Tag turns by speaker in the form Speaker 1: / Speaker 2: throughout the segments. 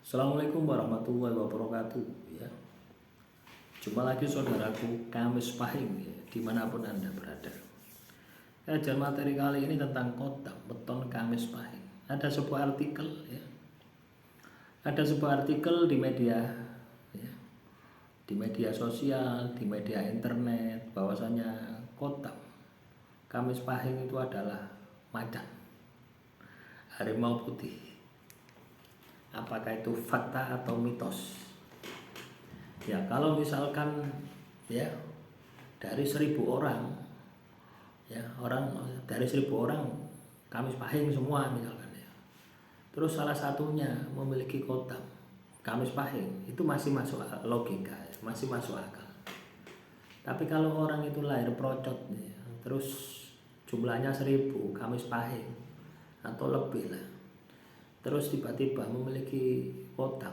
Speaker 1: Assalamualaikum warahmatullahi wabarakatuh ya. Jumpa lagi saudaraku Kamis Pahing ya, dimanapun Anda berada. Kajian materi kali ini tentang kota beton Kamis Pahing. Ada sebuah artikel ya. Ada sebuah artikel di media ya, di media sosial, di media internet, bahwasanya kota Kamis Pahing itu adalah macan harimau putih. Apakah itu fakta atau mitos? Ya, kalau misalkan ya dari 1.000 orang ya, dari 1.000 orang Kamis Pahing semua misalkan ya. Terus salah satunya memiliki kota Kamis Pahing, itu masih masuk logika ya, masih masuk akal. Tapi kalau orang itu lahir procot ya, terus jumlahnya 1.000 Kamis Pahing atau lebih lah, terus tiba-tiba memiliki kota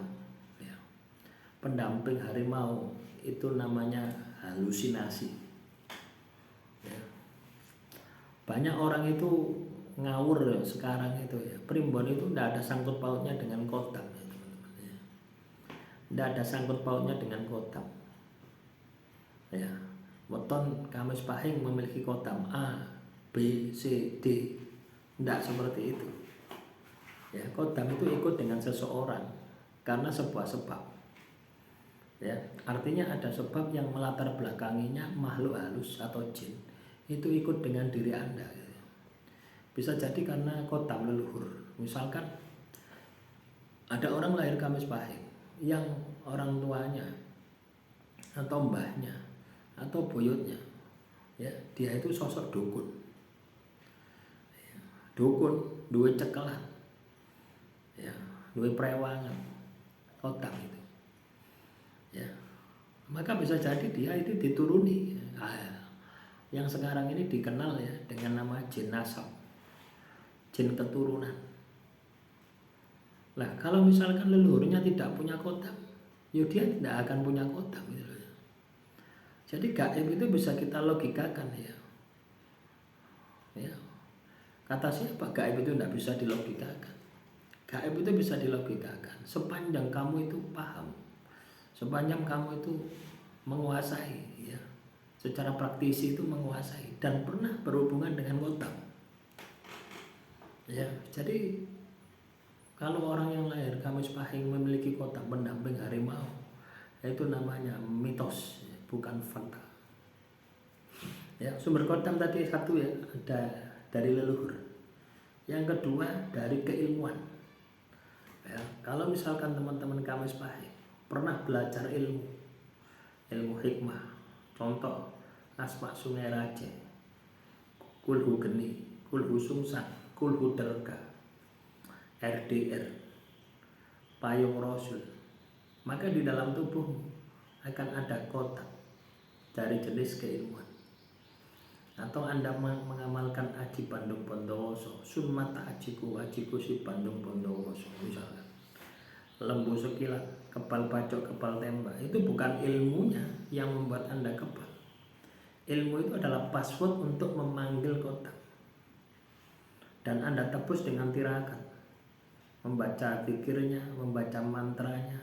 Speaker 1: ya, pendamping harimau, itu namanya halusinasi ya. Banyak orang itu ngawur ya, sekarang itu ya, primbon itu tidak ada sangkut pautnya dengan kota ya, teman-teman ya. Tidak ada sangkut pautnya dengan kota ya. Weton Kamis Pahing memiliki kota A, B, C, D, tidak seperti itu ya. Kodam itu ikut dengan seseorang karena sebuah sebab ya. Artinya ada sebab yang melatar belakanginya makhluk halus atau jin itu ikut dengan diri Anda gitu. Bisa jadi karena kodam leluhur. Misalkan ada orang lahir Kamis Pahing yang orang tuanya atau mbahnya atau buyutnya ya, dia itu sosok dukun ya. Dukun duwe cekelan ya, duwe prewangan kodam itu ya. Maka bisa jadi dia itu dituruni yang sekarang ini dikenal ya dengan nama jin nasab, jin keturunan. Nah, kalau misalkan leluhurnya tidak punya kodam, ya dia tidak akan punya kodam gitu loh ya. Jadi gaib itu bisa kita logikakan ya. Ya. Kata siapa gaib itu tidak bisa dilogikakan? Gaib itu bisa dilogikakan sepanjang kamu itu paham, sepanjang kamu itu menguasai ya, secara praktisi itu menguasai dan pernah berhubungan dengan kodam ya. Jadi kalau orang yang lahir Kamis Pahing memiliki kodam pendamping harimau, itu namanya mitos ya, bukan fakta ya. Sumber kodam tadi satu ya, ada dari leluhur. Yang kedua dari keilmuan ya. Kalau misalkan teman-teman Kamis Pahing pernah belajar ilmu hikmah, contoh Asma Sungai Raja, Kulhu Geni, Kulhu Sungsan, Kulhu Derga, RDR, Payung Rasul, maka di dalam tubuhmu akan ada kotak dari jenis keilmuan. Atau Anda mengamalkan Aji Bandung Bondowoso, Sun Mata Ajiku, Ajiku si Bandung Bondowoso misalkan, lembu sekilat, kebal bacok, kebal tembak, itu bukan ilmunya yang membuat Anda kebal. Ilmu itu adalah password untuk memanggil kotak, dan Anda tebus dengan tirakat, membaca zikirnya, membaca mantranya,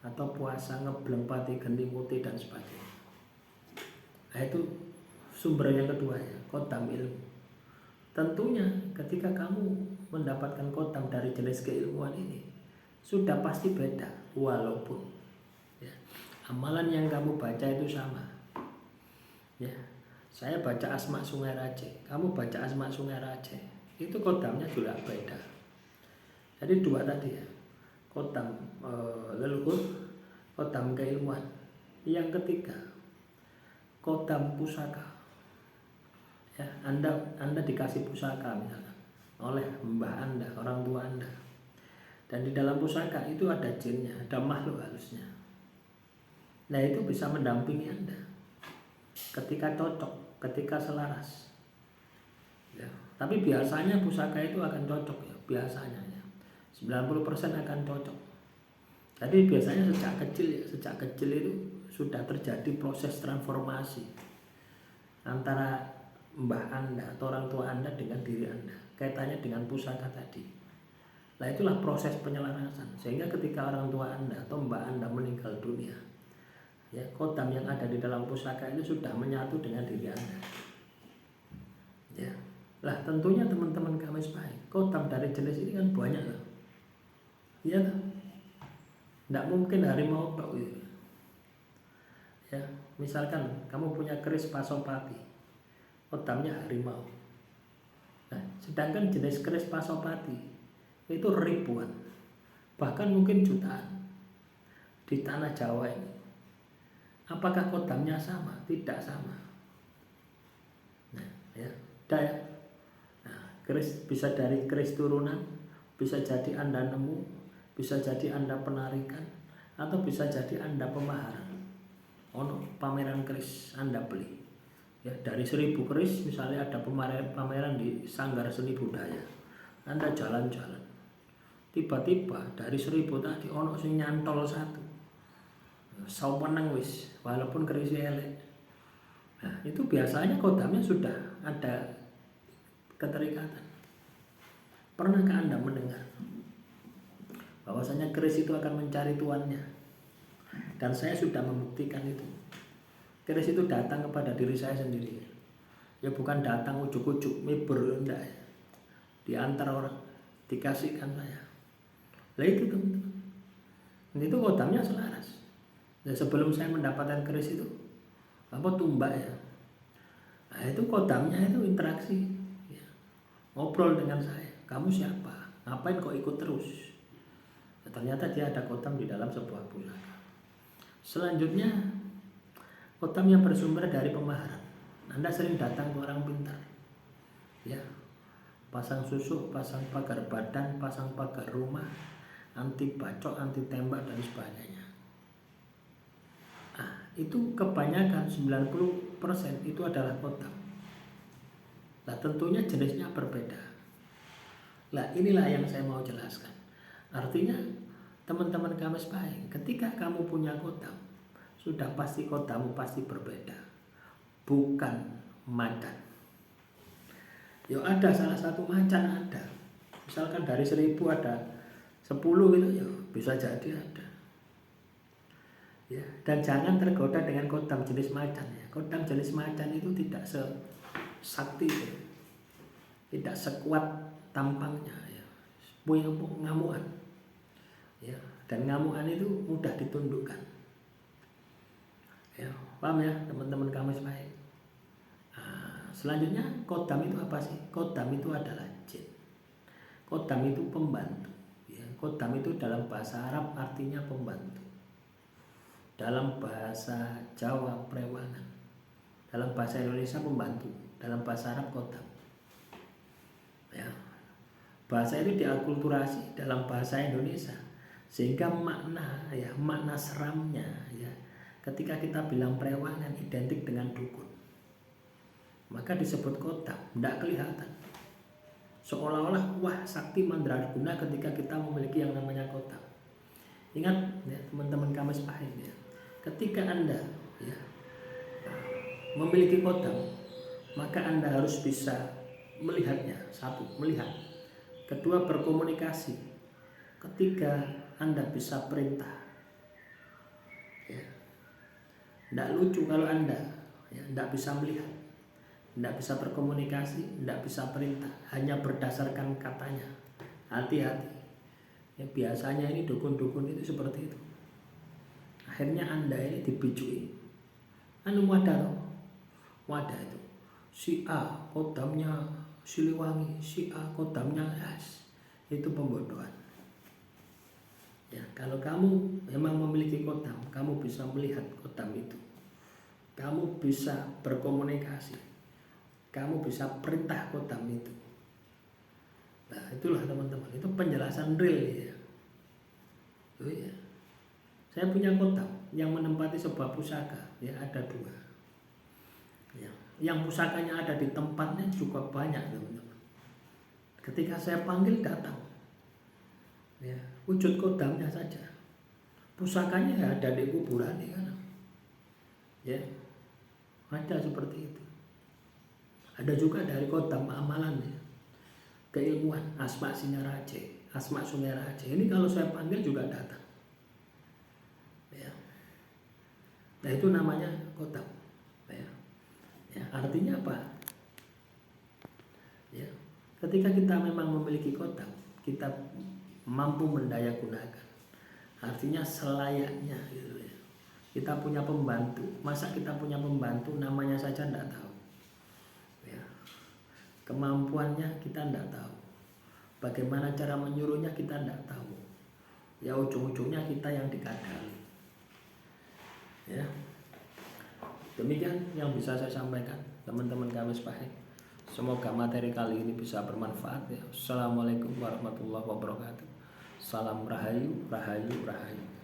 Speaker 1: atau puasa ngebleng pati geni putih dan sebagainya. Nah, itu sumber yang kedua ya, kodam ilmu. Tentunya ketika kamu mendapatkan kodam dari jenis keilmuan ini, sudah pasti beda, walaupun ya, amalan yang kamu baca itu sama ya. Saya baca Asma Sungai Raja, kamu baca Asma Sungai Raja, itu kodamnya juga beda. Jadi dua tadi ya, kodam leluhur, kodam keilmuan. Yang ketiga, kodam pusaka ya. Anda dikasih pusaka misalkan oleh mbah Anda, orang tua Anda, dan di dalam pusaka itu ada jinnya, ada makhluk halusnya. Nah, itu bisa mendampingi Anda ketika cocok, ketika selaras ya. Tapi biasanya pusaka itu akan cocok ya, biasanya ya 90% akan cocok. Jadi biasanya sejak kecil itu sudah terjadi proses transformasi antara mbah Anda atau orang tua Anda dengan diri Anda, kaitannya dengan pusaka tadi. Nah itulah proses penyelarasan, sehingga ketika orang tua Anda atau mbak Anda meninggal dunia, ya kodam yang ada di dalam pusaka itu sudah menyatu dengan diri Anda. Ya, lah tentunya teman-teman Kamis Pahing, kodam dari jenis ini kan banyak loh. Iya kan? Tidak mungkin harimau tok gitu. Ya, misalkan kamu punya keris Pasopati, kodamnya harimau. Nah, sedangkan jenis keris Pasopati itu ribuan, bahkan mungkin jutaan di tanah Jawa ini. Apakah kodamnya sama? Tidak sama. Nah, ya, ya. Nah, keris bisa dari keris turunan, bisa jadi Anda nemu, bisa jadi Anda penarikan, atau bisa jadi Anda pemaharan. Ono pameran keris Anda beli. Ya, dari 1000 keris misalnya ada pameran di Sanggar Seni Budaya. Anda jalan-jalan. Tiba-tiba dari 1000 tadi ono sing nyantol satu. Sau meneng wis, walaupun kerisnya elek. Nah, itu biasanya kodamnya sudah ada keterikatan. Pernahkah Anda mendengar bahwasanya keris itu akan mencari tuannya? Dan saya sudah membuktikan itu. Keris itu datang kepada diri saya sendiri. Ya bukan datang ujuk-ujuk, miber, enggak. Diantar orang, dikasihkan saya. Lah itu teman-teman. Itu kodamnya selaras. Dan sebelum saya mendapatkan keris itu, tumbak ya. Nah itu kodamnya itu interaksi, ya. Ngobrol dengan saya. Kamu siapa? Ngapain kok ikut terus? Nah, ternyata dia ada kodam di dalam sebuah pusaka. Selanjutnya, kodam yang bersumber dari pemaharan. Anda sering datang ke orang pintar, ya. Pasang susuk, pasang pagar badan, pasang pagar rumah, anti bacok, anti tembak dan sebagainya. Nah, itu kebanyakan 90% itu adalah kodam. Nah, tentunya jenisnya berbeda. Nah, inilah yang saya mau jelaskan. Artinya, teman-teman Kamis Pahing, ketika kamu punya kodam, sudah pasti kodammu pasti berbeda. Bukan macan. Ya ada salah satu macan ada. Misalkan dari 1000 ada 10 gitu ya, bisa jadi ada. Ya, dan jangan tergoda dengan kodam jenis macan ya. Kodam jenis macan itu tidak sesakti ya. Tidak sekuat tampangnya ya. Punya ngamuan. Ya, dan ngamuan itu mudah ditundukkan. Ya, paham ya teman-teman Kamis Pahing. Nah, selanjutnya kodam itu apa sih? Kodam itu adalah jin. Kodam itu pembantu. Ya, kodam itu dalam bahasa Arab artinya pembantu. Dalam bahasa Jawa prewangan, dalam bahasa Indonesia pembantu, dalam bahasa Arab kodam. Ya, bahasa itu diakulturasi dalam bahasa Indonesia sehingga makna seramnya ya. Ketika kita bilang prewangan identik dengan dukun, maka disebut kodam, tidak kelihatan. Seolah-olah wah sakti mandraguna ketika kita memiliki yang namanya kodam. Ingat ya teman-teman Kamis Pahing ya. Ketika Anda ya, memiliki kodam, maka Anda harus bisa melihatnya. Satu, melihat. Kedua, berkomunikasi. Ketiga, Anda bisa perintah. Ya. Tidak lucu kalau Anda ya, tidak bisa melihat, tidak bisa berkomunikasi, tidak bisa perintah, hanya berdasarkan katanya. Hati-hati. Ya, biasanya ini dukun-dukun itu seperti itu. Akhirnya Anda ini dibijui. Wadah itu. Si A kodamnya Siliwangi, si A kodamnya As. Itu pembodohan. Ya, kalau kamu memang memiliki kodam, kamu bisa melihat kodam itu. Kamu bisa berkomunikasi. Kamu bisa perintah kodam itu. Nah, itulah teman-teman. Itu penjelasan real ya. Oh ya. Saya punya kodam yang menempati sebuah pusaka, ya ada 2. Ya, yang pusakanya ada di tempatnya juga banyak teman-teman. Ketika saya panggil datang, ya wujud kodamnya saja. Pusakanya ya ada di kuburan ya, ya ada seperti itu. Ada juga dari kodam amalan ya, keilmuan asma sinaraje, Asma Sumeraja ini kalau saya panggil juga datang. Ya. Nah itu namanya kotab. Ya. Ya, artinya apa? Ya. Ketika kita memang memiliki kotab, kita mampu mendaya gunakan. Artinya selayaknya gitu ya. Kita punya pembantu. Masa kita punya pembantu namanya saja tidak tahu. Ya. Kemampuannya kita tidak tahu. Bagaimana cara menyuruhnya kita tidak tahu. Ya ujung-ujungnya kita yang dikadali. Ya. Demikian yang bisa saya sampaikan teman-teman Kamis Pahing. Semoga materi kali ini bisa bermanfaat ya. Assalamualaikum warahmatullahi wabarakatuh. Salam rahayu, rahayu, rahayu.